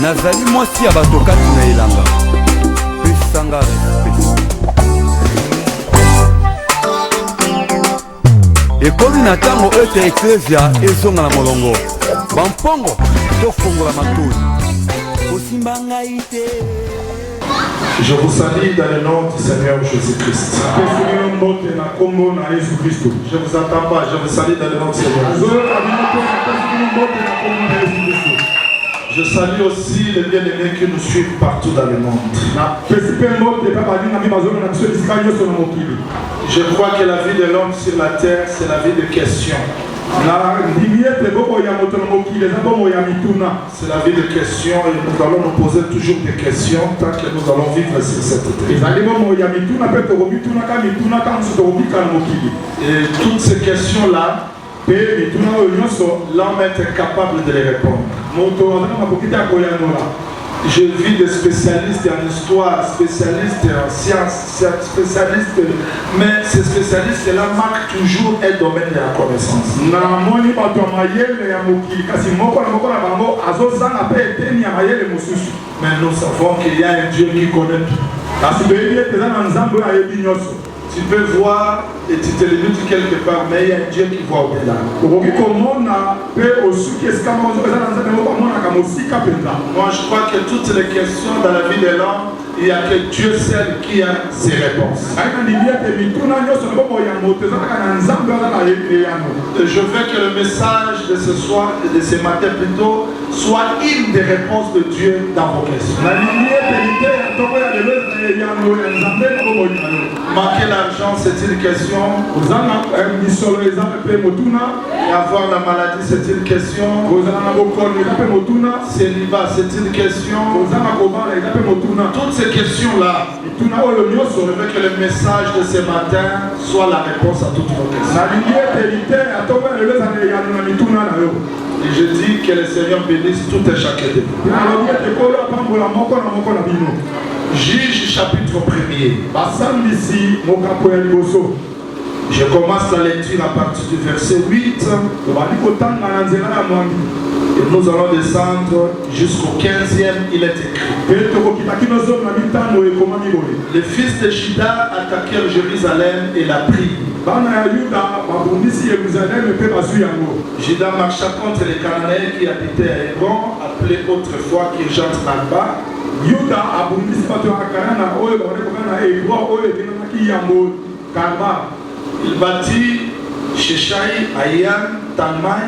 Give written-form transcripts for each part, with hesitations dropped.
nazali mwasi ya bato kati na elanga pesanga respect ekomi na ntango ete eklesia ezonga na molongo bampongo tofongola matoi kosimba ngai te. Je vous salue dans le nom du Seigneur Jésus-Christ. Je vous attends pas, je vous salue dans le nom du Seigneur. Je salue aussi les bien-aimés qui nous suivent partout dans le monde. Je crois que la vie de l'homme sur la terre, c'est la vie de questions. C'est la vie de questions et nous allons nous poser toujours des questions tant que nous allons vivre sur cette terre. Et toutes ces questions-là, l'homme est incapable de les répondre. Je vis des spécialistes en histoire, spécialistes en sciences, spécialistes, mais ces spécialistes-là marquent toujours un domaine de la connaissance. Mais nous savons qu'il y a un Dieu qui connaît tout. Tu peux voir et tu te limites quelque part, mais il y a un Dieu qui voit au-delà. Moi, je crois que toutes les questions dans la vie de l'homme, il n'y a que Dieu seul qui a ses réponses. Je veux que le message de ce soir et de ce matin plutôt soit une des réponses de Dieu dans vos questions. Manquer l'argent, c'est une question. Et avoir la maladie, c'est une question. Célibat, c'est une question. Toutes ces questions-là, je veux que le message de ce matin soit la réponse à toutes vos questions. Et je dis que le Seigneur bénisse tout et chacun de vous. Juge chapitre 1er. Je commence la lecture à partir du verset 8. Et nous allons descendre jusqu'au 15e, il est écrit. Les fils de Juda attaquèrent Jérusalem et la prirent. Juda marcha contre les Cananéens qui habitaient à Hébron, appelé autrefois Kirjat-Arba. Il bâtit Sheshai, Ayam, Talmai.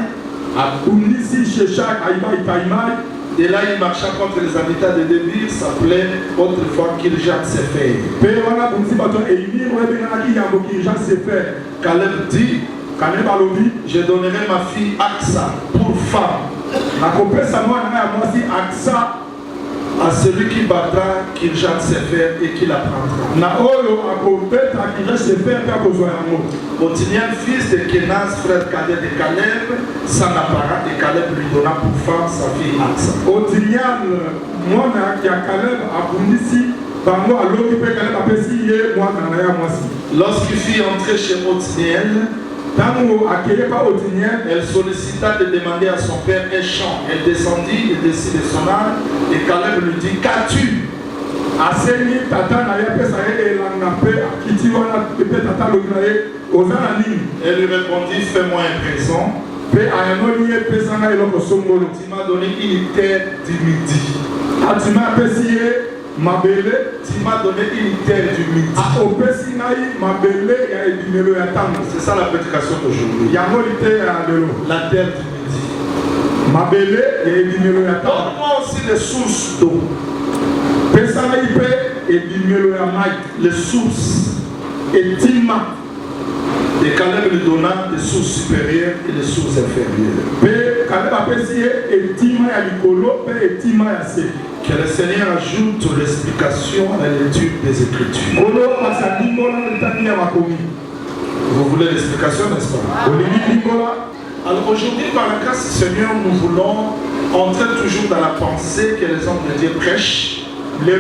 Et là il marcha contre les habitants de Débir, s'appelait autrefois Kirjat-Sefer. Caleb dit, je donnerai ma fille Aksa pour femme à celui qui battra Kirjat-Sefer et qui la prendra. Othniel, fils de Kenaz, frère cadet de Caleb, s'en appara et Caleb lui donna pour femme sa fille Aksa. Lorsqu'il fit entrer chez Othniel, elle sollicita de demander à son père un champ. Elle descendit et descit de son âne et Caleb lui dit, qu'as-tu? Elle lui répondit, fais-moi un présent. Tu m'as donné une terre du midi. Tu m'as donné une terre du midi. C'est ça la prédication d'aujourd'hui. La terre du midi. Donne-moi aussi des sources d'eau. Les sources. Et Caleb lui donna des sources supérieures et des sources inférieures. Que le Seigneur ajoute l'explication à la lecture des Écritures. Vous voulez l'explication, n'est-ce pas? Alors aujourd'hui, par la grâce du Seigneur, nous voulons entrer toujours dans la pensée que les hommes de Dieu prêchent. Mais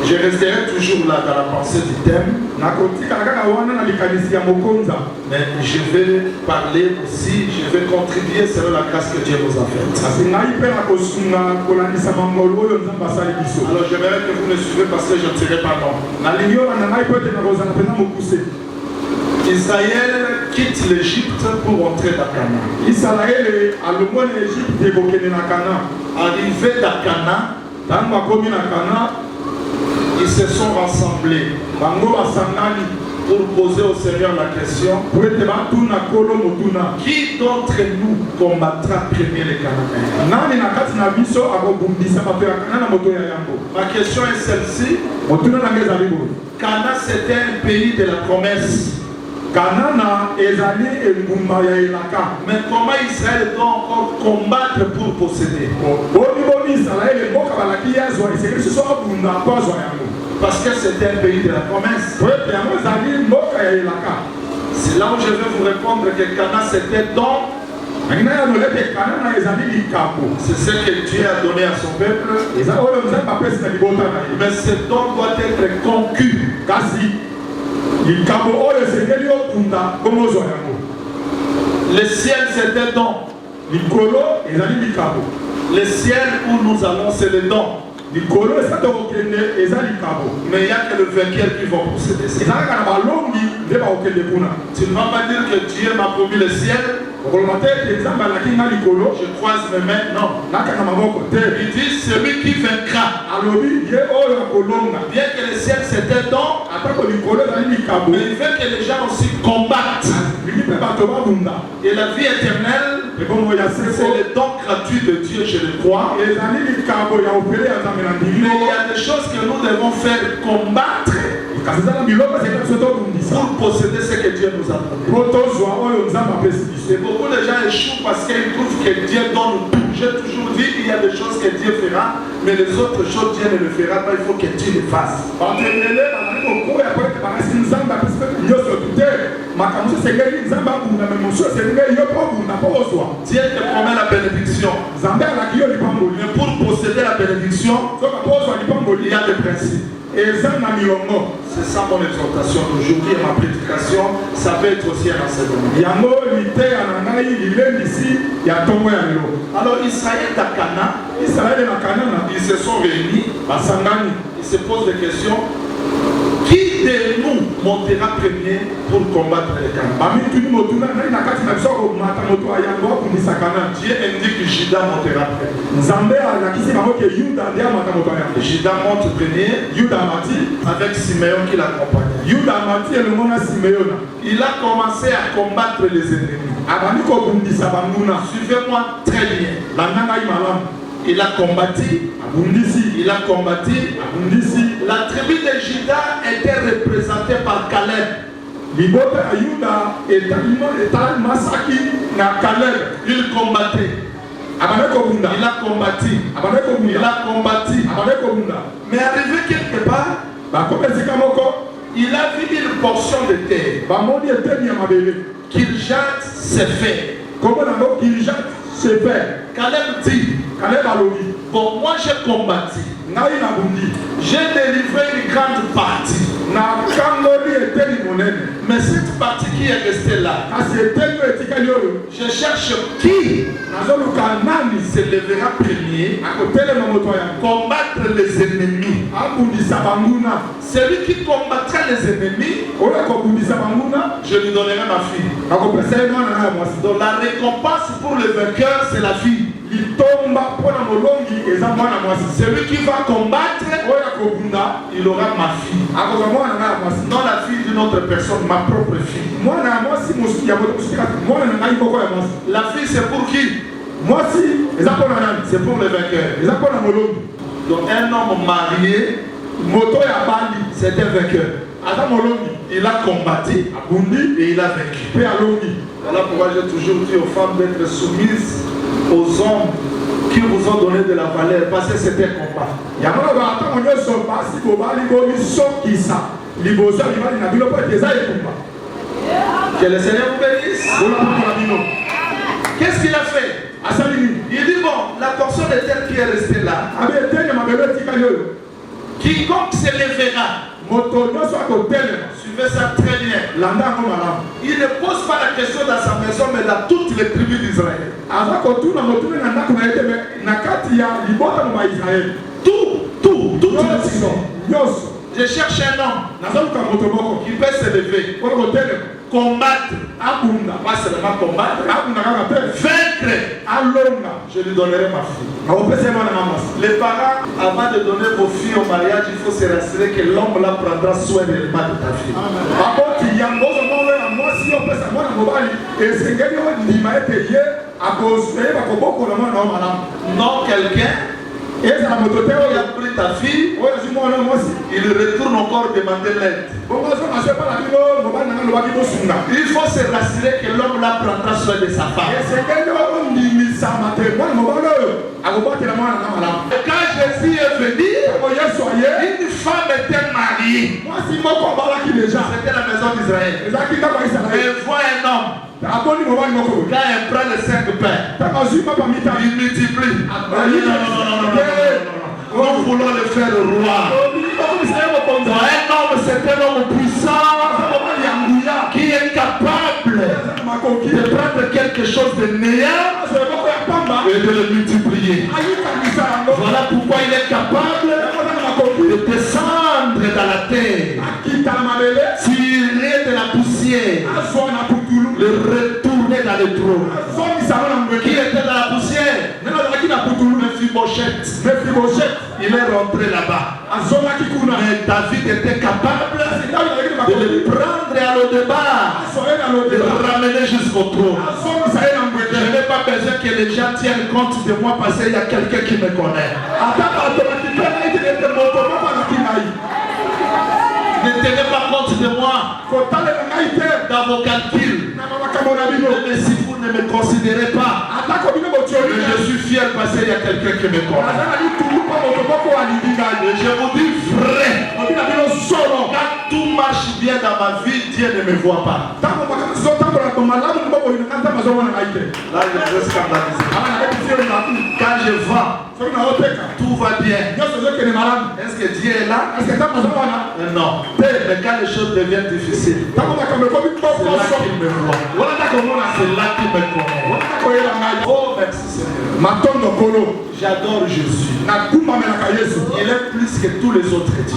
je resterai toujours là dans la pensée du thème. Mais je vais parler aussi, je vais contribuer selon la grâce que Dieu nous a faite. Alors j'aimerais que vous me suivez parce que je ne serai pas long. Israël quitte l'Égypte pour entrer dans Canaan. Arrivé dans Canaan, ils se sont rassemblés pour poser au Seigneur la question: qui d'entre nous combattra premier les Cananéens? Ma question est celle-ci. Canaan, c'était un pays de la promesse. Mais comment Israël doit encore combattre pour posséder? Parce que c'était un pays de la promesse. C'est là où je vais vous répondre que Canaan c'était don. C'est ce que Dieu a donné à son peuple. Mais ce don doit être conquis. Le ciel c'était don. Le ciel où nous allons c'est le don. Mais il n'y a que le vainqueur qui va posséder ça. Tu ne vas pas dire que Dieu m'a promis le ciel. Je croise mes mains. Non. Il dit celui qui vaincra. Bien que le ciel c'était don, mais il veut que les gens aussi combattent. Et la vie éternelle, c'est le don gratuit de Dieu, je le crois. Mais il y a des choses que nous devons faire combattre pour posséder ce que Dieu nous a donné. Et beaucoup de gens échouent parce qu'ils trouvent que Dieu donne tout. J'ai toujours dit qu'il y a des choses que Dieu fera, mais les autres choses Dieu ne le fera pas, il faut que tu les fasses. Dieu te promet la bénédiction. Mais pour posséder la bénédiction, il y a des principes. C'est ça mon exhortation d'aujourd'hui et ma prédication. Ça peut être aussi un enseignement. Alors Israël dans Canaan, ils se sont réunis. Ils se posent des questions. Qui de nous montera premier pour combattre les Cananéens? Dieu indique que Juda montera premier. Juda monte premier avec Simeon qui l'accompagnait. Il a commencé à combattre les ennemis. Suivez-moi très bien. Il a combattu. Il a combattu. La tribu de Juda était représentée par Caleb. Il combattait. Il a combattu. Il a combattu. Mais arrivé quelque part, il a vu une portion de terre. Qu'il jette ses faits. Caleb dit, bon, moi j'ai combattu. J'ai délivré une grande partie. Mais cette partie qui est restée là, je cherche qui se lèvera premier, combattre les ennemis. Celui qui combattra les ennemis, je lui donnerai ma fille. Donc la récompense pour le vainqueur, c'est la fille. Celui qui va combattre, il aura ma fille. Non la fille d'une autre personne, ma propre fille. La fille c'est pour qui? C'est pour le vainqueur. Donc un homme marié, c'est un vainqueur. Il a combattu et il a vaincu. Voilà pourquoi j'ai toujours dit aux femmes d'être soumises aux hommes qui vous ont donné de la valeur, parce que c'était un combat. Que le Seigneur vous bénisse. Qu'est-ce qu'il a fait? Il dit bon, la personne est telle qui est restée là. Quiconque se lèvera, suivez ça très bien. Il ne pose pas la question dans sa maison, mais dans toutes les tribus d'Israël. Tout. Je cherche un homme qui peut se lever, combattre, pas seulement combattre, vaincre. Je lui donnerai ma fille. Les parents, avant de donner vos filles au mariage, il faut se rassurer que l'homme là prendra soin réellement de ta fille. Non, quelqu'un qui a pris ta fille, il retourne encore demander l'aide. Il faut se rassurer que l'homme là prendra soin de sa femme. Quand Jésus est venu, une femme était mariée. C'était la maison d'Israël. Elle voit un homme. Quand elle prend les 5 pains, il multiplie. Nous voulons le faire roi. Un homme, c'est un homme puissant qui est capable de prendre quelque chose de néant et de le multiplier. Voilà pourquoi il est capable de descendre dans la terre, tirer de la poussière, le retourner dans le trône. Qui était dans la poussière? Mephibosheth. Il est rentré là-bas. Mais David était capable de le prendre à l'au-départ, de le ramener jusqu'au trône. Je n'ai pas besoin que les gens tiennent compte de moi parce qu'il y a quelqu'un qui me connaît. Ne tenez pas compte de moi dans vos calculs. Mais si vous ne me considérez pas, je suis fier parce qu'il y a quelqu'un qui me connaît. Et je vous dis vrai, quand tout marche bien dans ma vie, Dieu ne me voit pas. Là, je vais scandaliser. Quand je vends, tout va bien. Est-ce que Dieu est là? Non. Mais quand les choses deviennent difficiles, c'est là qu'il me voit. C'est là qu'il me connaît. Oh, merci Seigneur. J'adore Jésus. Il est plus que tous les autres dieux.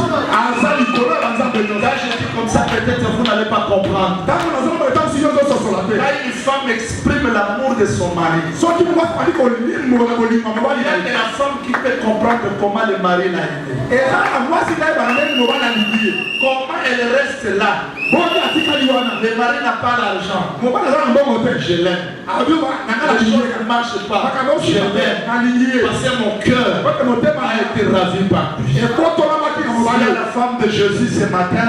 Là, je dis comme ça, peut-être vous n'allez pas comprendre. Quand une femme exprime l'amour de son mari, il y a que la femme qui peut comprendre comment le mari l'a aimé. Comment elle reste là. Le mari n'a pas d'argent. Je l'aime. Les choses ne marchent pas. Je l'aime. Parce que mon cœur a été ravi par lui. Si la femme de Jésus ce matin,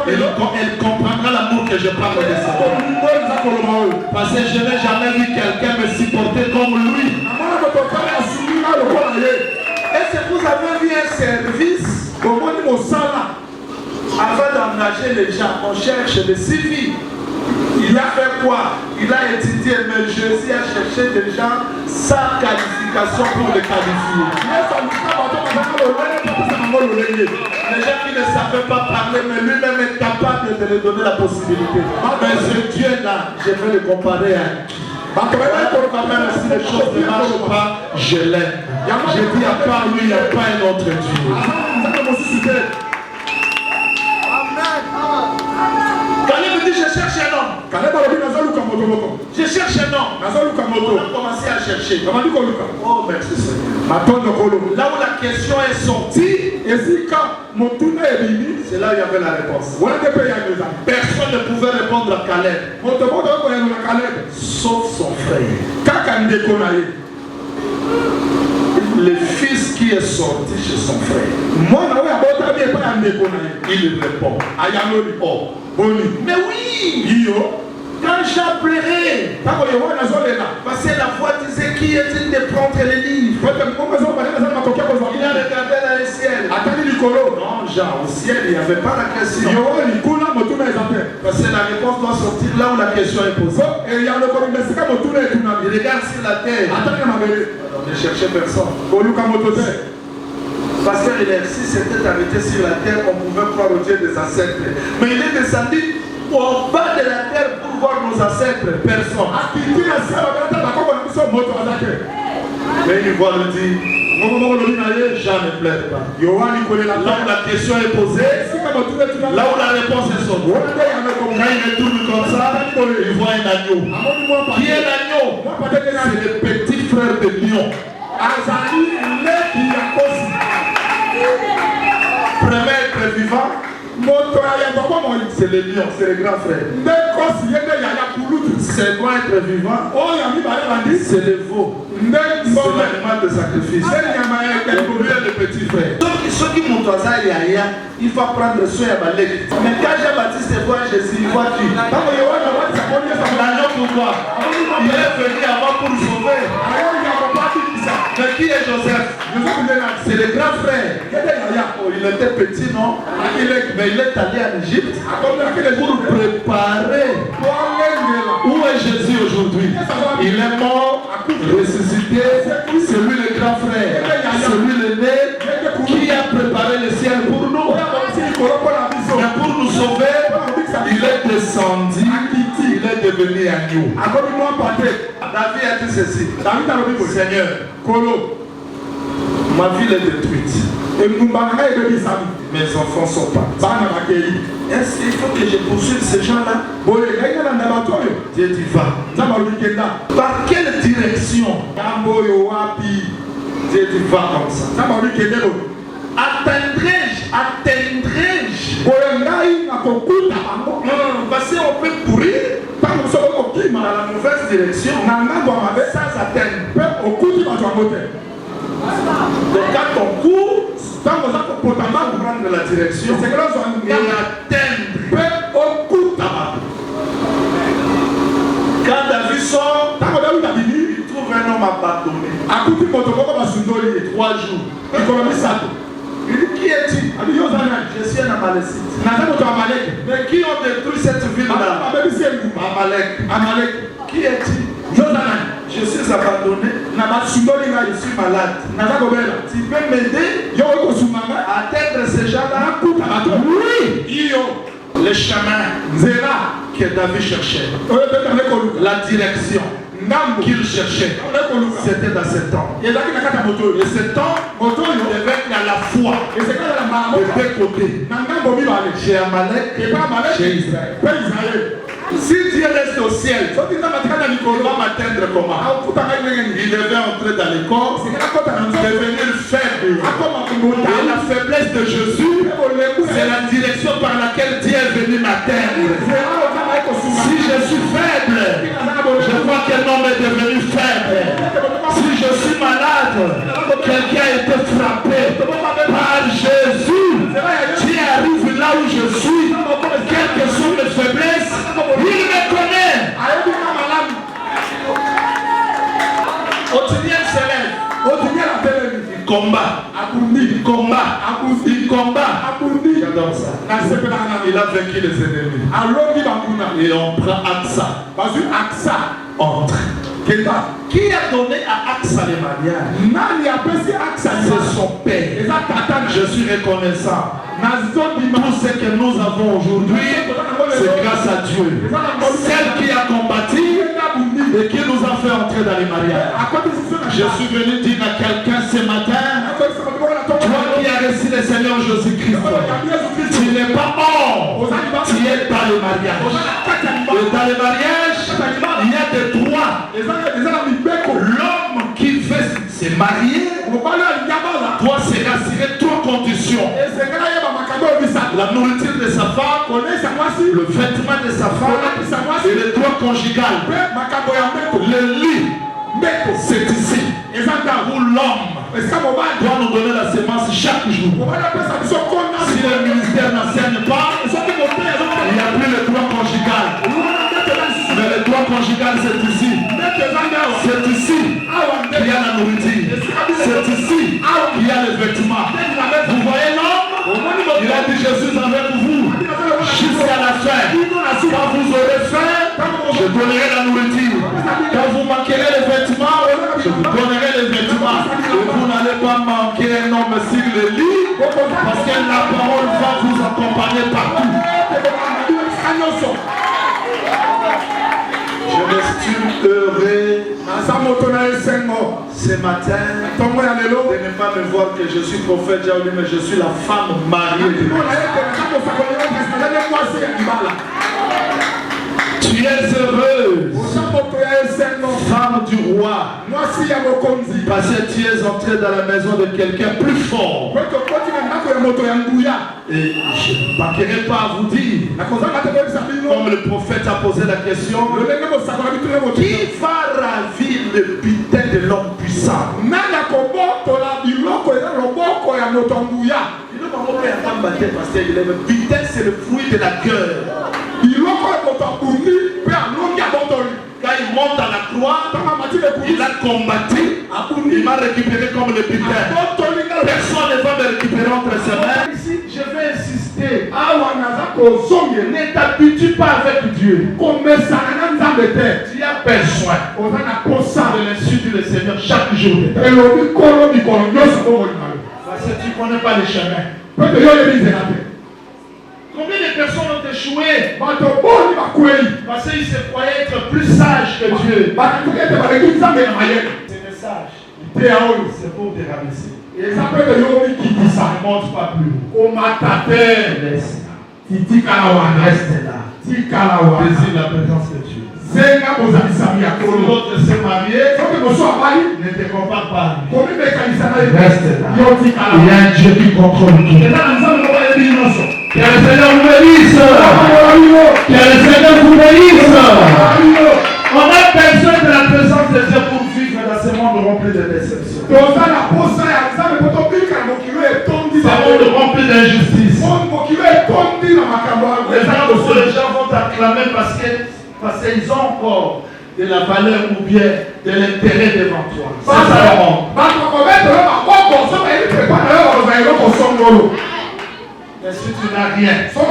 elle comprendra l'amour que je parle de ça. Parce que je n'ai jamais vu quelqu'un me supporter comme lui. Est-ce que vous avez vu un service avant d'engager les gens? On cherche des civils. Il a fait quoi? Il a étudié, mais Jésus a cherché des gens sans qualification pour les qualifier. Les gens qui ne savaient pas parler, mais lui-même est capable de leur donner la possibilité. Mais ce Dieu-là, je vais le comparer à qui? Même si les choses ne marchent pas, je l'aime. Je dis à part lui, il n'y a pas un autre Dieu. Caleb me dit, je cherche un homme. Je cherche un homme. On a commencé à chercher. Oh, merci Seigneur. Là où la question est sortie, c'est là où il y avait la réponse. Personne ne pouvait répondre à Caleb, sauf son frère. Le fils qui est sorti chez son frère, il répond. Oh, mais oui, quand j'ai pleuré, parce que la voix disait qui est-il de prendre les livres. Il a regardé dans le ciel. Non, Jean, au ciel, il n'y avait pas la question. Parce que la réponse doit sortir là où la question est posée. Il regarde sur la terre. On ne cherchait personne. Parce que l'énergie s'était arrêtée sur la terre, on pouvait croire au Dieu des ancêtres. Mais il est descendu au bas de la terre pour voir nos ancêtres. Personne. Mais il voit le dire. Jean ne pleure pas. Là où la question est posée, là où la réponse est sortie. Quand il retourne comme ça, il voit un agneau. Qui est l'agneau? C'est le petit frère de lion. Premier être vivant, c'est le lion, c'est le grand frère. C'est quoi être vivant? C'est le veau. C'est l'animal de sacrifice. Lui est le petit frère. Donc, ceux qui montent à ça, il faut prendre soin à Balek. Mais quand Jean-Baptiste voit Jésus, il voit qui? L'agneau, pourquoi? Il est venu avant pour le sauver. Mais qui est Joseph? C'est le grand frère. Il était petit, non? Mais il est allé en Égypte pour préparer. Où est Jésus aujourd'hui? Il est mort, ressuscité. C'est lui le grand frère. C'est lui l'aîné qui a préparé le ciel pour nous. Mais pour nous sauver, il est descendu. Il est devenu agneau. David a dit ceci. Seigneur, ma ville est détruite. Mes enfants sont partis. Est-ce qu'il faut que je poursuive ces gens-là? Dieu dit va. Par quelle direction? Dieu dit va comme ça. Atteindrai-je? Parce qu'on peut pourrir dans la mauvaise direction sans atteindre. Donc quand on court, pour prendre la direction et atteindre. Quand David sort, il trouve un homme abandonné. 3 jours. Il dit qui es-tu? Je suis un Amalécite. Mais qui ont détruit cette ville-là? Amalek. Qui es-tu? Je suis abandonné. Je suis malade. Tu peux m'aider à atteindre ces gens-là? Oui. Le chemin que David cherchait. La direction qu'il cherchait. C'était dans ce temps. Et ce temps devait être à la fois de deux côtés. Chez Amalek et chez Israël. Si Dieu reste au ciel, il va m'atteindre comment? Il devait entrer dans le corps, devenir faible. Et la faiblesse de Jésus, c'est la direction par laquelle Dieu est venu m'atteindre. Si je suis faible, je vois qu'un homme est devenu faible. Si je suis malade, quelqu'un a été frappé par Jésus. Dieu arrive là où je suis, quelles que soient mes faiblesses, il me connaît. Otiniel s'élève. Il combat. J'adore ça. Il a vaincu les ennemis. Et on prend Aksa. Entre. Qui a donné à Aksa le mariage? C'est son père. Je suis reconnaissant. Tout ce que nous avons aujourd'hui, c'est grâce à Dieu. Celle qui a combattu et qui nous a fait entrer dans les mariages. Je suis venu dire à quelqu'un ce matin, toi qui as reçu le Seigneur Jésus-Christ, tu n'es pas mort, tu es dans le mariage. Et dans le mariage, il y a des droits. L'homme qui veut se marier doit se rassurer 3 conditions. La nourriture de sa femme, le vêtement de sa femme et le droit conjugal. Le lit, c'est ici. Où l'homme doit nous donner la sémence chaque jour. Si le ministère n'enseigne pas, il n'y a plus le droit conjugal. Mais le droit conjugal, c'est ici. C'est ici qu'il y a la nourriture. C'est ici qu'il y a les vêtements. Vous voyez l'homme? Il a Quand vous aurez faim, je donnerai la nourriture. Quand vous manquerez les vêtements, je vous donnerai les vêtements. Et vous n'allez pas manquer un homme sur le lit, parce que la parole va vous accompagner partout. Je reste heureux ce matin de ne pas me voir que je suis prophète Jaouli, mais je suis la femme mariée de Dieu. Tu es heureuse, femme du roi, parce que tu es entrée dans la maison de quelqu'un plus fort. Et je ne manquerai pas à vous dire, comme le prophète a posé la question, qui va ravir le butin de l'homme puissant? Le butin, c'est le fruit de la cœur. Quand il monte à la croix, il a combattu, il m'a récupéré comme le butin. Personne ne va me récupérer entre ses mains. Ici, je vais insister. Ne t'habitue pas avec Dieu. Tu as besoin de l'insulte du Seigneur chaque jour. Parce que tu ne connais pas les chemins. Combien de personnes ont échoué parce qu'ils se croyaient être plus sages que Dieu? C'est des sages. C'est pour te rabaisser. Ne monte pas plus. Reste là. Désire la présence de Dieu. Pour l'autre s'est marié, ne te compare pas. Reste là. Il y a un Dieu qui contrôle tout. Que le Seigneur vous bénisse. Que le Seigneur vous bénisse. On a besoin de la présence de Dieu pour vivre dans ce monde rempli de déceptions. Ce monde rempli d'injustice. Les gens vont t'acclamer parce qu'ils ont encore de la valeur ou bien de l'intérêt devant toi. Mais si tu n'as rien, pour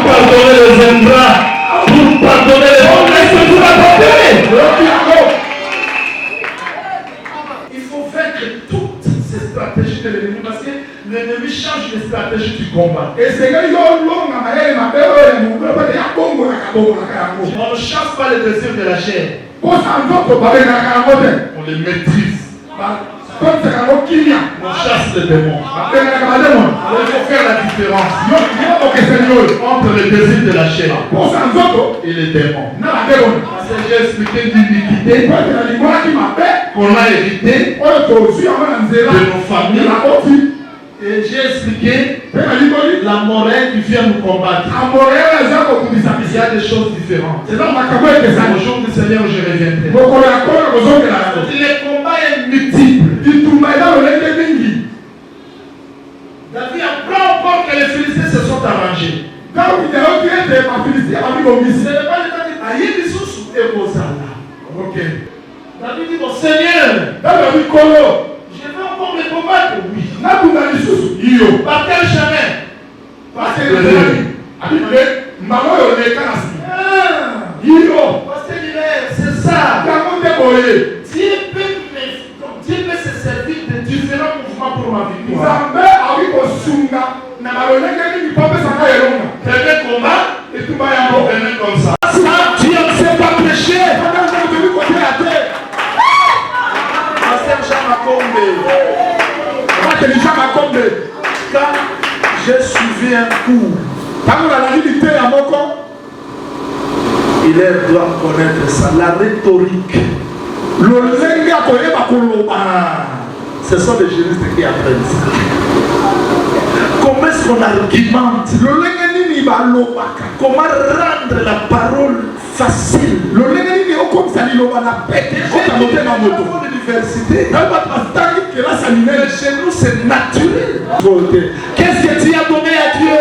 pardonner les ingrats, pour pardonner les mauvais, c'est pour la pardonner. Il faut vaincre toutes ces stratégies de l'ennemi parce que l'ennemi change les stratégies du combat. On ne chasse pas les désirs de la chair. On les maîtrise. On chasse les démons. Il faut faire la différence entre les désirs de la chair et les démons. Parce que j'ai expliqué l'iniquité qu'on a hérité de nos familles. Et j'ai expliqué la morale qui vient nous combattre. Il y a des choses différentes. Bonjour du Seigneur, je reviendrai. Le combat est multiple. David apprend encore que les Philistins se sont arrangés. Ce n'est pas le temps de tailler des sous et vos âmes. Ok. David dit, bon Seigneur, je vais encore me combattre. Oui. Par quel chemin? Parce que c'est ça. Dieu peut se servir de différents mouvements pour ma victoire. Prenez combat et tout va y avoir. Prenez comme ça. Tu ne sais pas prêcher. Pasteur Jean Makombe. Quand j'ai suivi un cours, il doit connaître ça, la rhétorique. Ce sont les juristes qui apprennent ça. Comment est-ce qu'on argumente? Comment rendre la parole facile? L'université. Chez nous, c'est naturel. Qu'est-ce que tu as donné à Dieu?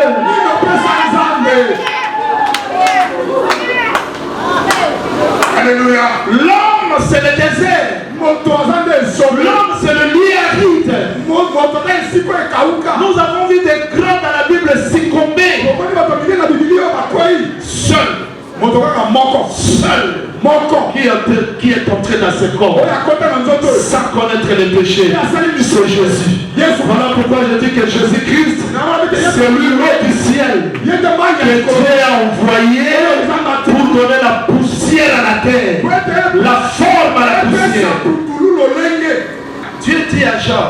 Alléluia. L'homme c'est le désert. L'homme c'est le lieu aride. Nous avons vu des grands dans la Bible succomber. Seul. Seul. Qui est entré dans ce corps sans connaître les péchés. C'est Jésus. Voilà pourquoi je dis que Jésus-Christ, c'est lui du ciel que Dieu a envoyé pour donner la poussière à la terre, la forme à la poussière. Dieu dit à Jean,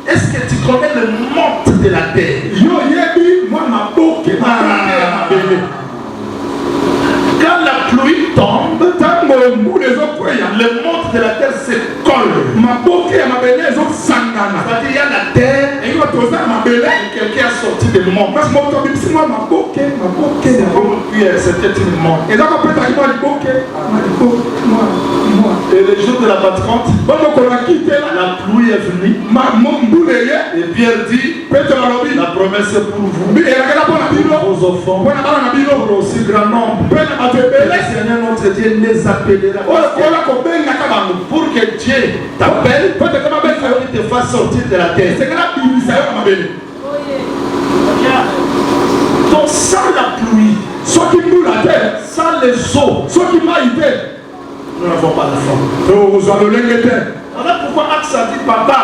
est-ce que tu connais le monde de la terre? Quand la pluie tombe, le monde de la terre se colle. C'est-à-dire il y a la terre et quelqu'un a sorti du monde. C'était une monde. Et le jour de la Pentecôte, la pluie est venue. Et Pierre dit, la promesse est pour vous, pour vos enfants, pour aussi grand nombre. Le Seigneur notre Dieu les appellera. Pour que Dieu t'appelle, il faut qu'il te fasse sortir de la terre. Donc sans la pluie, sans les eaux, nous n'avons pas de forme. Voilà pourquoi Axe a dit papa,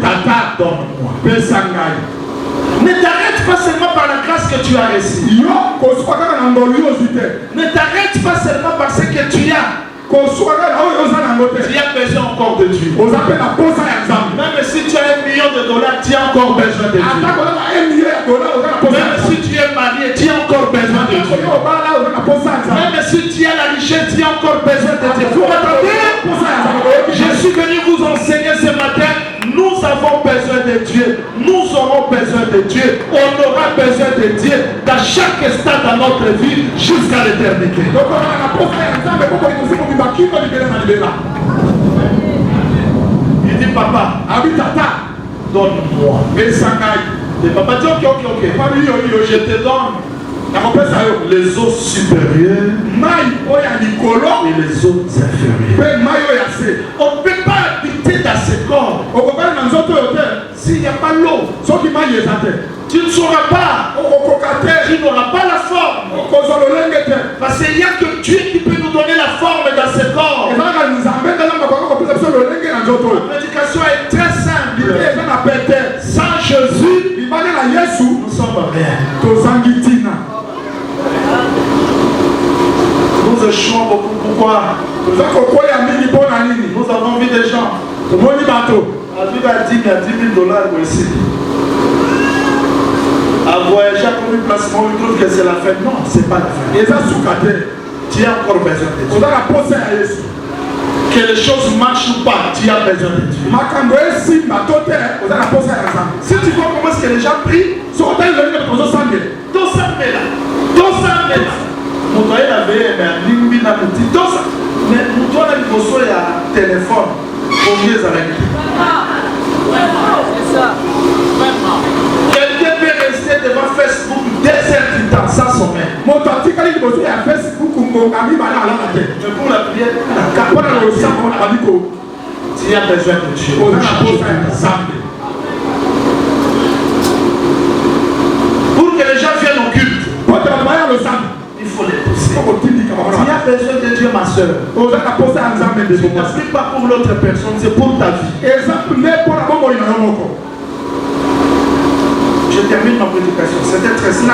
tata, donne-moi. Ne t'arrête pas seulement par la grâce que tu as reçue. Ne t'arrête pas seulement parce que tu as. Tu as besoin encore de Dieu. Même si tu as $1 million, tu as encore besoin de Dieu. Même si tu es marié, tu as encore besoin de Dieu. Même si tu as la richesse, tu as encore besoin de Dieu. Vous m'entendez? Je suis venu vous enseigner ce matin. Nous avons besoin de Dieu. Nous aurons besoin de Dieu. On aura besoin de Dieu dans chaque stade de notre vie jusqu'à l'éternité. Il dit papa, donne-moi. Et papa dit ok. Je te donne les eaux supérieures et les eaux inférieures. On ne peut pas habiter dans ce corps s'il n'y a pas l'eau. Tu ne sauras pas, tu n'auras pas la forme. Parce qu'il n'y a que Dieu qui peut nous donner la forme dans ce corps. La prédication est très simple. Sans Jésus, nous sommes rien. Nous échouons beaucoup. Pourquoi? Nous avons vu des gens. À vivre à $10 000 ici. À voyager comme une placement, on trouve que c'est la fin. Non, c'est pas la fin. Tu as encore besoin de Dieu. Que les choses marchent ou pas, tu as besoin de Dieu. Si tu vois comment est-ce que les gens prient, téléphone. Quelqu'un peut rester devant Facebook 2 heures du temps sans sommeil. Mais pour la prière, tu as besoin de Dieu. Pour que les gens viennent au culte, il faut les pousser. Tu as besoin de Dieu, ma soeur. Ne prie pas pour l'autre personne, c'est pour ta vie. Je termine ma prédication. C'était très simple.